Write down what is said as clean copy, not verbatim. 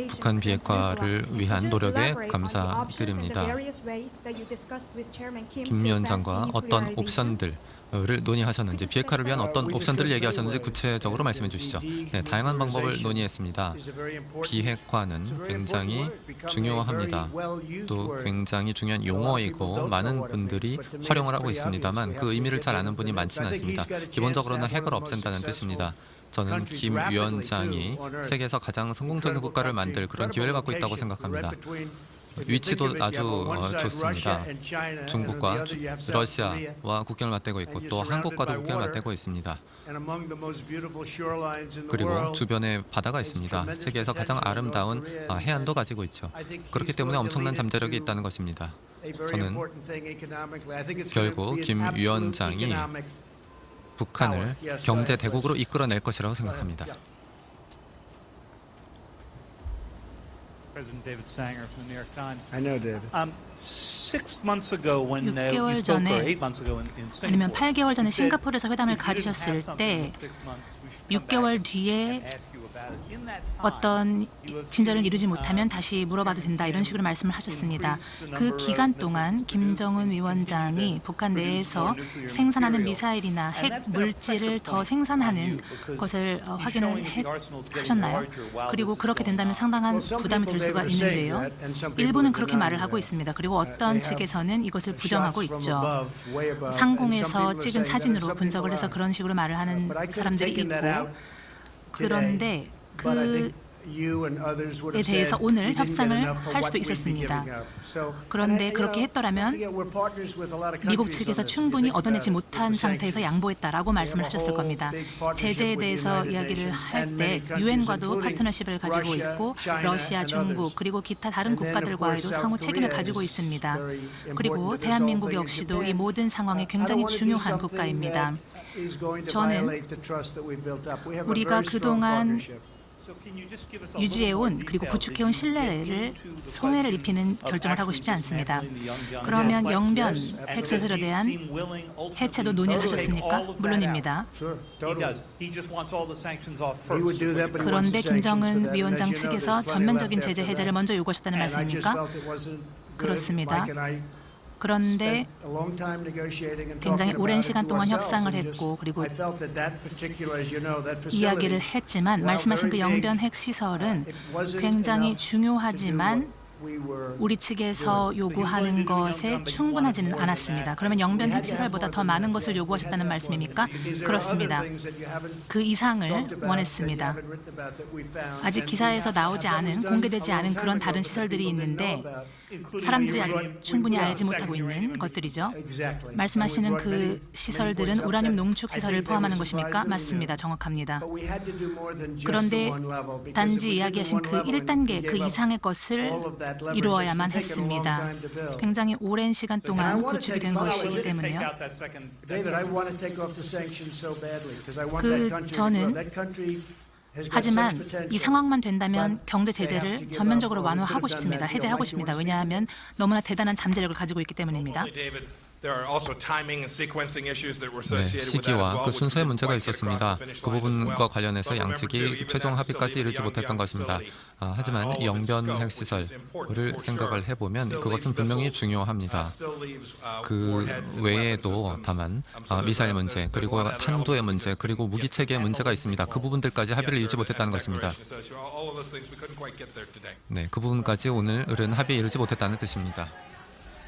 북한 비핵화를 위한 노력에 감사드립니다. 김 위원장과 어떤 옵션들을 논의하셨는지, 비핵화를 위한 어떤 옵션들을 얘기하셨는지 구체적으로 말씀해 주시죠. 네, 다양한 방법을 논의했습니다. 비핵화는 굉장히 중요합니다. 또 굉장히 중요한 용어이고 많은 분들이 활용을 하고 있습니다만 그 의미를 잘 아는 분이 많지는 않습니다. 기본적으로는 핵을 없앤다는 뜻입니다. 저는 김 위원장이 세계에서 가장 성공적인 국가를 만들 그런 기회를 갖고 있다고 생각합니다. 위치도 아주 좋습니다. 중국과 러시아와 국경을 맞대고 있고 또 한국과도 국경을 맞대고 있습니다. 그리고 주변에 바다가 있습니다. 세계에서 가장 아름다운 해안도 가지고 있죠. 그렇기 때문에 엄청난 잠재력이 있다는 것입니다. 저는 결국 김 위원장이 북한을 경제 대국으로 이끌어낼 것이라고 생각합니다. President David Sanger from the New York Times. I know, David. 6 months ago when you 6개월 spoke, or 전에 8 months ago in 아니면 Singapore, 8개월 전에 you said 싱가포르에서 회담을 if you didn't 가지셨을 have something 때 in 6 months, we should come 6개월 back 뒤에 and ask you about it. In that time, 어떤 you have 진전을 seen, 이루지 못하면 다시 물어봐도 된다, 이런 식으로 말씀을 하셨습니다. 그 기간 동안 김정은 위원장이 북한 내에서 생산하는 미사일이나 핵 물질을 더 생산하는 것을 확인을 하셨나요? 그리고 그렇게 된다면 상당한 부담이 될 수가 있는데요. 일부는 그렇게 말을 하고 있습니다. 그리고 어떤 측에서는 이것을 부정하고 있죠. 상공에서 찍은 사진으로 분석을 해서 그런 식으로 말을 하는 사람들이 있고, 그런데 그에 대해서 오늘 협상을 할 수도 있었습니다. 그런데 그렇게 했더라면 미국 측에서 충분히 얻어내지 못한 상태에서 양보했다라고 말씀을 하셨을 겁니다. 제재에 대해서 이야기를 할 때 유엔과도 파트너십을 가지고 있고 러시아, 중국 그리고 기타 다른 국가들과에도 상호 책임을 가지고 있습니다. 그리고 대한민국 역시도 이 모든 상황에 굉장히 중요한 국가입니다. 저는 우리가 그동안 유지해온 그리고 구축해온 신뢰를 손해를 입히는 결정을 하고 싶지 않습니다. 그러면 영변 핵시설에 대한 해체도 논의를 하셨습니까? 물론입니다. 그런데 김정은 위원장 측에서 전면적인 제재 해제를 먼저 요구하셨다는 말씀입니까? 그렇습니다. 그런데 굉장히 오랜 시간 동안 협상을 했고 그리고 이야기를 했지만 말씀하신 그 영변 핵시설은 굉장히 중요하지만 우리 측에서 요구하는 것에 충분하지는 않았습니다. 그러면 영변 핵시설보다 더 많은 것을 요구하셨다는 말씀입니까? 그렇습니다. 그 이상을 원했습니다. 아직 기사에서 나오지 않은, 공개되지 않은 그런 다른 시설들이 있는데 사람들이 아직 충분히 알지 못하고 있는 것들이죠. 말씀하시는 그 시설들은 우라늄 농축 시설을 포함하는 것입니까? 맞습니다. 정확합니다. 그런데 단지 이야기하신 그 1단계, 그 이상의 것을 이루어야만 했습니다. 굉장히 오랜 시간 동안 구축이 된 것이기 때문에요. 저는 하지만 이 상황만 된다면 경제 제재를 전면적으로 완화하고 싶습니다. 해제하고 싶습니다. 왜냐하면 너무나 대단한 잠재력을 가지고 있기 때문입니다. 네, 시기와 그 순서의 문제가 있었습니다. 그 부분과 관련해서 양측이 최종 합의까지 이르지 못했던 것입니다. 하지만 영변 핵시설을 생각을 해보면 그것은 분명히 중요합니다. 그 외에도 다만 미사일 문제, 그리고 탄두의 문제, 그리고 무기체계의 문제가 있습니다. 그 부분들까지 합의를 이루지 못했다는 것입니다. 네, 그 부분까지 오늘은 합의에 이르지 못했다는 뜻입니다.